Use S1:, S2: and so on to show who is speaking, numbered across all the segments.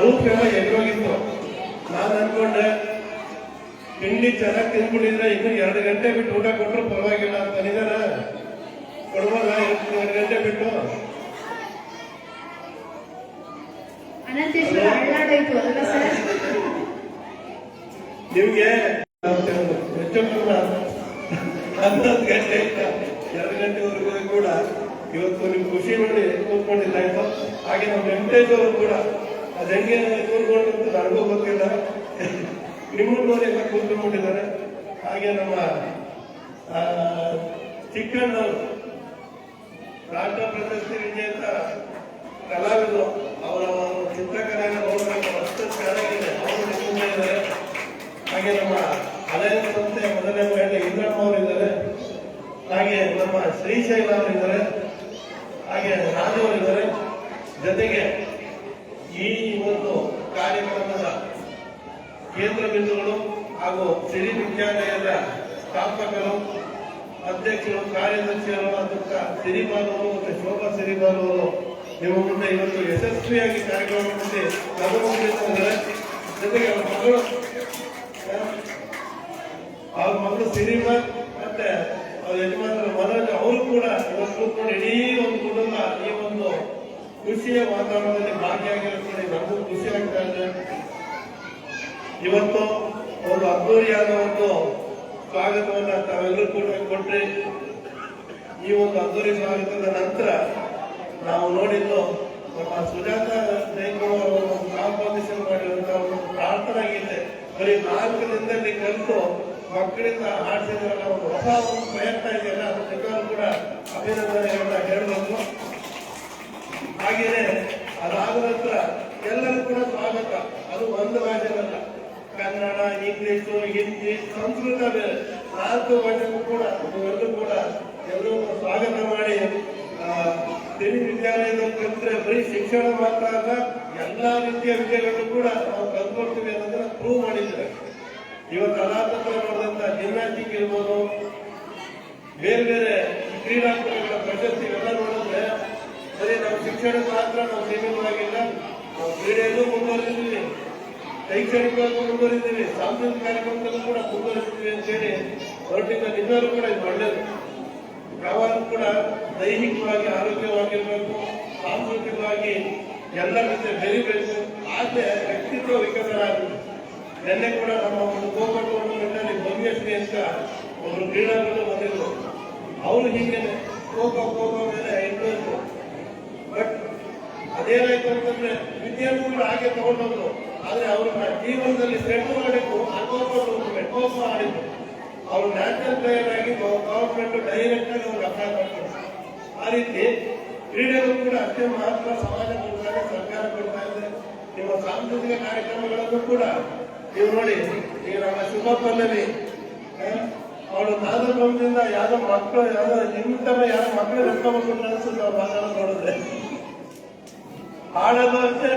S1: ರೂಪೆಲ್ಲ ಎದುರೋಗಿತ್ತು. ನಾನು ಅನ್ಕೊಂಡೆ ತಿಂಡಿ ಚೆನ್ನಾಗಿ ತಿಂದ್ಬಿಟ್ಟಿದ್ರೆ ಇನ್ನು 2 ಗಂಟೆ ಬಿಟ್ಟು ಊಟ ಕೊಟ್ಟರು ಪರವಾಗಿಲ್ಲ ಅಂತ ನಿಧಾನ ಕೊಡ್ಬೋದ? 2 ಗಂಟೆ ಬಿಟ್ಟು ನಿಮ್ಗೆ ಹೆಚ್ಚು 11 ಗಂಟೆ 2 ಗಂಟೆವರೆಗೂ ಕೂಡ ಇವತ್ತು ನಿಮ್ ಖುಷಿ ನೋಡಿ ಕೂತ್ಕೊಂಡಿಲ್ಲ ಆಯ್ತು. ಹಾಗೆ ನಮ್ಮ ವೆಂಕಟೇಶ್ ಅವರು ಕೂಡ ಅದು ಹೆಂಗೆ ಕೂತ್ಕೊಂಡು ನನಗೂ ಗೊತ್ತಿಲ್ಲ, ನಿಮ್ಮನ್ನು ನೋಡಿ ಎಲ್ಲ ಕೂತ್ಕೊಂಡ್ಬಿಟ್ಟಿದ್ದಾರೆ. ಹಾಗೆ ನಮ್ಮ ಚಿಕ್ಕಣ್ಣವರು ರಾಷ್ಟ್ರ ಪ್ರಶಸ್ತಿ ವಿಜೇತ ಕಲಾವಿದರು, ಅವರ ಚಿತ್ರಕಲೆಯನ್ನು ನೋಡಬೇಕು ಅಷ್ಟು ಚೆನ್ನಾಗಿದೆ, ಅವರು ನಿಂತಿದ್ದಾರೆ. ಹಾಗೆ ನಮ್ಮ ಅಲಯನ್ಸ್ ಸಂಸ್ಥೆ ಮೊದಲನೇ ಮಹಿಳೆ ಇಂದ್ರಮ್ಮ ಅವರಿದ್ದಾರೆ. ಹಾಗೆ ನಮ್ಮ ಶ್ರೀಶೈಲ ಅವರಿದ್ದಾರೆ. ಹಾಗೆ ರಾಜು ಅವರಿದ್ದಾರೆ. ಜೊತೆಗೆ ಈ ಒಂದು ಕಾರ್ಯಕ್ರಮದ ಕೇಂದ್ರ ಬಿಂದುಗಳು ಹಾಗೂ ಸಿರಿ ವಿದ್ಯಾಲಯದ ಸ್ಥಾಪಕರು, ಅಧ್ಯಕ್ಷರು, ಕಾರ್ಯದರ್ಶಿಗಳು ಅದಕ್ಕೆ ಸಿರಿಬಾಲು ಮತ್ತು ಶೋಭಾ ಸಿರಿಬಾಲು ಅವರು ನಿಮ್ಮ ಮುಂದೆ ಇವತ್ತು ಯಶಸ್ವಿಯಾಗಿ ಕಾರ್ಯಕ್ರಮದಲ್ಲಿ ಭಾಗವಹಿಸಿದ್ದಾರೆ. ಜೊತೆಗೆ ಅವ್ರ ಮಗಳು ಸಿರಿಮಾ ಮತ್ತೆ ಅವ್ರ ಯಜಮಾನರು ಮನೋಜ್ ಅವರು ಕೂಡ ಇವತ್ತು ಕೂತ್ಕೊಂಡು ಇಡೀ ಒಂದು ಕುಟುಂಬ ಈ ಒಂದು ಖುಷಿಯ ವಾತಾವರಣದಲ್ಲಿ ಭಾಗಿಯಾಗಿರುತ್ತದೆ. ನಮಗೂ ಖುಷಿ ಆಗ್ತಾ ಇದೆ. ಇವತ್ತು ಒಂದು ಅದ್ದೂರಿಯಾದ ಒಂದು ಸ್ವಾಗತವನ್ನ ತಾವೆಲ್ಲರೂ ಕೂಡ ಕೊಟ್ರಿ. ಈ ಒಂದು ಅದ್ದೂರಿ ಸ್ವಾಗತದ ನಂತರ ನಾವು ನೋಡಿದ್ದು ನಮ್ಮ ಸುಜಾತ ಜೈಕುಮಾರ್ ಅವರು ಕಾಂಪೋಸಿಷನ್ ಮಾಡಿರುವಂತಹ ಒಂದು ಪ್ರಾರ್ಥನಾ ಗೀತೆ ಬರೀ 4 ದಿನದಲ್ಲಿ ಕಲಿತು ಮಕ್ಕಳಿಂದ ಆಡಿಸಿದ್ರಲ್ಲ, ಒಂದು ಹೊಸ ಒಂದು ಪ್ರಯತ್ನ ಇದೆಯಲ್ಲ, ಅದಕ್ಕೆಲ್ಲರೂ ಕೂಡ ಅಭಿನಂದನೆಗಳನ್ನ ಹೇಳಬೇಕು. ಹಾಗೆಯೇ ಅದಾದ ನಂತರ ಎಲ್ಲರೂ ಕೂಡ ಸ್ವಾಗತ. ಅದು ಒಂದು ಭಾಷೆಯಲ್ಲ, ಕನ್ನಡ, ಇಂಗ್ಲಿಷು, ಹಿಂದಿ, ಸಂಸ್ಕೃತ ಬೇರೆ 4 ಭಾಷೆಗೂ ಕೂಡ ನೀವೆಲ್ಲರೂ ಕೂಡ ಎಲ್ಲರೂ ಸ್ವಾಗತ ಮಾಡಿ ಸಿರಿ ವಿದ್ಯಾಲಯದಲ್ಲಿ ಕಲಿತ್ರೆ ಬರೀ ಶಿಕ್ಷಣ ಮಾತ್ರ ಅಲ್ಲ, ಎಲ್ಲಾ ರೀತಿಯ ವಿಷಯಗಳನ್ನು ಕೂಡ ನಾವು ಕಲ್ತ್ಕೊಳ್ತೀವಿ ಅನ್ನೋದನ್ನ ಪ್ರೂವ್ ಮಾಡಿದ್ದಾರೆ. ಇವತ್ತು ಅನಾಥತ್ರ ನೋಡಿದಂತ ಜಿಮ್ನಾಸ್ಟಿಕ್ ಇರ್ಬೋದು, ಬೇರೆ ಬೇರೆ ಕ್ರೀಡಾಕೂಟಗಳ ಪ್ರಶಸ್ತಿ ಇವೆಲ್ಲ ನೋಡಿದ್ರೆ ಬರೀ ನಾವು ಶಿಕ್ಷಣಕ್ಕೆ ಮಾತ್ರ ನಾವು ಸೀಮಿತವಾಗಿಲ್ಲ, ನಾವು ಕ್ರೀಡೆಯಲ್ಲೂ ಮುಂದುವರಿದಿದ್ದೀವಿ, ಶೈಕ್ಷಣಿಕವಾಗಿ ಮುಂದುವರಿದ್ದೀವಿ, ಸಾಂಸ್ಕೃತಿಕ ಕಾರ್ಯಕ್ರಮದಲ್ಲೂ ಕೂಡ ಮುಂದುವರಿದಿದ್ದೀವಿ ಅಂತೇಳಿ ಹೊರಟಿದ್ದ ನಿಜವಾಗ್ಲೂ ಕೂಡ ಇದು ಒಳ್ಳೇದು. ಯಾವಾಗ ಕೂಡ ದೈಹಿಕವಾಗಿ ಆರೋಗ್ಯವಾಗಿರ್ಬೇಕು, ಸಾಂಸ್ಕೃತಿಕವಾಗಿ ಎಲ್ಲ ಜೊತೆ ಬೆರಿಬೇಕು, ಆದ್ರೆ ವ್ಯಕ್ತಿತ್ವ ವಿಕಸನ ಆಗುತ್ತೆ. ನಿನ್ನೆ ಕೂಡ ನಮ್ಮ ಒಂದು ಖೋಖೋ ಟೂರ್ನಮೆಂಟ್ ಭವ್ಯಶ್ರೀ ಅಂತ ಒಬ್ರು ಕ್ರೀಡಾಪಟು ಬಂದಿದ್ರು. ಅವರು ಹೀಗೆ ಖೋಖೋ ಮೇಲೆ ಇಂಟ್ರೆಸ್ಟ್, ಬಟ್ ಅದೇನಾಯ್ತು ಅಂತಂದ್ರೆ ವಿದ್ಯಾರ್ಥಿಗಳು ಹಾಗೆ ತಗೊಂಡೋದ್ರು. ಆದ್ರೆ ಅವ್ರನ್ನ ಜೀವನದಲ್ಲಿ ಸೆಟ್ ಮಾಡಿದ್ದು ಖೋಖೋ ಟೂರ್ನಮೆಂಟ್ ಖೋಖೋ ಆಡಿದ್ರು. ಅವ್ರು ನ್ಯಾಷನಲ್ ಪ್ಲೇಯರ್ ಆಗಿ ಗವರ್ಮೆಂಟ್ ಡೈರೆಕ್ಟ್ ಆಗಿ ಅವ್ರಿಗೆ ಅಪ್ಲೈ ಮಾಡ್ತಾರೆ. ಆ ರೀತಿ ಕ್ರೀಡೆಗಳು ಕೂಡ ಅಷ್ಟೇ ಮಹತ್ವ ಸಮಾಜ ಕೊಡ್ತಾರೆ, ಸರ್ಕಾರ ಕೊಡ್ತಾ ಇದೆ. ನಿಮ್ಮ ಸಾಂಸ್ಕೃತಿಕ ಕಾರ್ಯಕ್ರಮಗಳನ್ನು ಕೂಡ ನೀವು ನೋಡಿ, ಈಗ ನಮ್ಮ ಶುಭ ಪಲ್ಲವಿ ಅವಳು ನಾದಭವನದಿಂದ ಯಾವ್ದೋ ಮಕ್ಕಳು ಯಾವ್ದೋ ನಿಂತರ ಯಾರೋ ಮಕ್ಕಳು ರೊಕ್ಕಬೇಕು ಅನ್ಸುತ್ತೆ ಅವ್ರು ಮಾತಾಡೋದು ನೋಡಿದ್ರೆ. ಹಾಡೋದು ಅಷ್ಟೇ,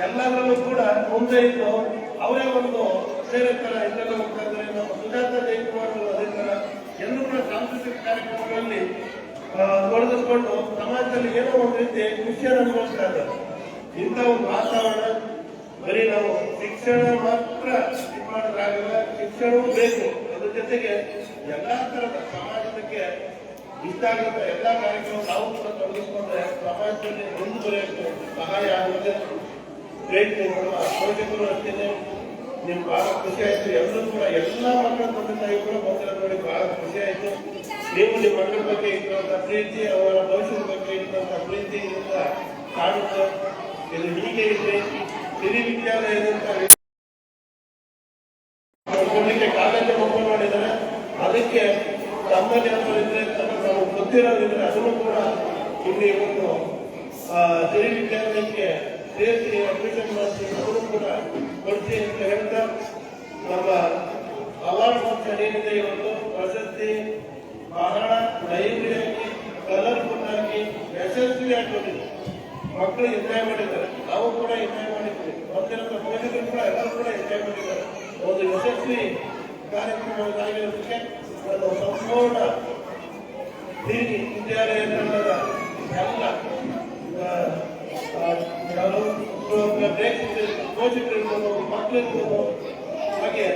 S1: ಎಲ್ಲದರಲ್ಲೂ ಕೂಡ ಮುಂದೆ ಇದ್ದು ಅವರೇ ಒಂದು ಬೇರೆ ತರ ಇದೆಲ್ಲ ಹೋಗ್ತಾ ಇದ್ದಾರೆ. ನಮ್ಮ ಸುಜಾತ ಜೈಕುಮಾರ್ ಅದೇ ತರ ಎಲ್ಲರೂ ಕೂಡ ಸಾಂಸ್ಕೃತಿಕ ಕಾರ್ಯಕ್ರಮಗಳಲ್ಲಿ ತೊಡಗಿಸ್ಕೊಂಡು ಸಮಾಜದಲ್ಲಿ ಏನೋ ಒಂದು ರೀತಿ ಖುಷಿಯನ್ನು ಅನುಭವಿಸ್ತಾ ಇದ್ದಾರೆ. ಇಂಥ ಒಂದು ವಾತಾವರಣ ಬರೀ ನಾವು ಶಿಕ್ಷಣ ಮಾತ್ರ ಇದು ಮಾಡೋದಾಗಲ್ಲ, ಶಿಕ್ಷಣವೂ ಬೇಕು. ಅದ್ರ ಜೊತೆಗೆ ಎಲ್ಲಾ ತರದ ಸಮಾಜಕ್ಕೆ ಇಷ್ಟ ಆಗುವಂತ ಎಲ್ಲಾ ಕಾರ್ಯಕ್ರಮ ನಾವು ಕೂಡ ತೊಡಗಿಸ್ಕೊಂಡ್ರೆ ಸಮಾಜದಲ್ಲಿ ಮುಂದುವರಿಯಕ್ಕೆ ಸಹಾಯ ಆಗುತ್ತೆ. ನಮ್ಮ ಪೋಷಕರು ಅಷ್ಟೇನೆ ನಿಮ್ಗೆ ಬಹಳ ಖುಷಿ ಆಯ್ತು. ಎಲ್ಲರೂ ಕೂಡ ಎಲ್ಲಾ ಮಕ್ಕಳ ತಂದೆ ತಾಯಿ ಕೂಡ ಬಂದಿರೋದು ನೋಡಿ ಬಹಳ ಖುಷಿ ಆಯ್ತು. ನೀವು ನಿಮ್ಮ ಮಕ್ಕಳ ಬಗ್ಗೆ ಇರುವಂತಹ ಪ್ರೀತಿ, ಅವರ ಭವಿಷ್ಯದ ಬಗ್ಗೆ ಇರುವಂತಹ ಪ್ರೀತಿಯಿಂದ ಕಾಣುತ್ತೆ. ಇದು ಹೀಗೆ ಇದೆ. ಸಿರಿ ವಿದ್ಯಾಲಯದಂತ ಕೊಡ್ಲಿಕ್ಕೆ ಕಾಲೇಜು ಓಪನ್ ಮಾಡಿದ್ದಾರೆ. ಅದಕ್ಕೆ ತಮ್ಮಲ್ಲಿ ಇದ್ರೆ ನಮಗೆ ಗೊತ್ತಿರೋದಿದ್ರೆ ಅದನ್ನು ಕೂಡ ಇಲ್ಲಿ ಒಂದು ಸಿರಿ ವಿದ್ಯಾಲಯಕ್ಕೆ ಸೇರಿಸಿ ಅಡ್ಮಿಷನ್ ಮಾಡಿಸಿ ಅದನ್ನು ಕೂಡ ಕೊಡಿಸಿ ಅಂತ ಹೇಳ್ತಾ, ನಮ್ಮ ಅವಾರ್ಡ್ ಫಂಕ್ಷನ್ ಏನಿದೆ ಇವತ್ತು ಪ್ರಶಸ್ತಿ ಬಹಳ ಲೈವ್ಲಿಯಾಗಿ ಕಲರ್ಫುಲ್ ಆಗಿ ಯಶಸ್ವಿಯಾಗಿ ಬಂದಿದೆ. ಮಕ್ಕಳು ಎಂಜಾಯ್ ಮಾಡಿದ್ದಾರೆ, ನಾವು ಕೂಡ ಎಂಜಾಯ್ ಮಾಡಿದ್ವಿ, ಬಂದಿರೋ ಪೋಷಕರು ಕೂಡ ಎಲ್ಲರೂ ಕೂಡ ಎಂಜಾಯ್ ಮಾಡಿದ್ದಾರೆ. ಒಂದು ಯಶಸ್ವಿ ಕಾರ್ಯಕ್ರಮವಾಗಿರೋದಕ್ಕೆ ಒಂದು ಸಂಪೂರ್ಣ ಸಿರಿ ವಿದ್ಯಾಲಯ ತಂಡದ ಎಲ್ಲ ಪ್ರೇಕ್ಷಕರು, ಪೋಷಕರಿರ್ಬೋದು, ಮಕ್ಕಳಿರ್ಬೋದು, ಹಾಗೆ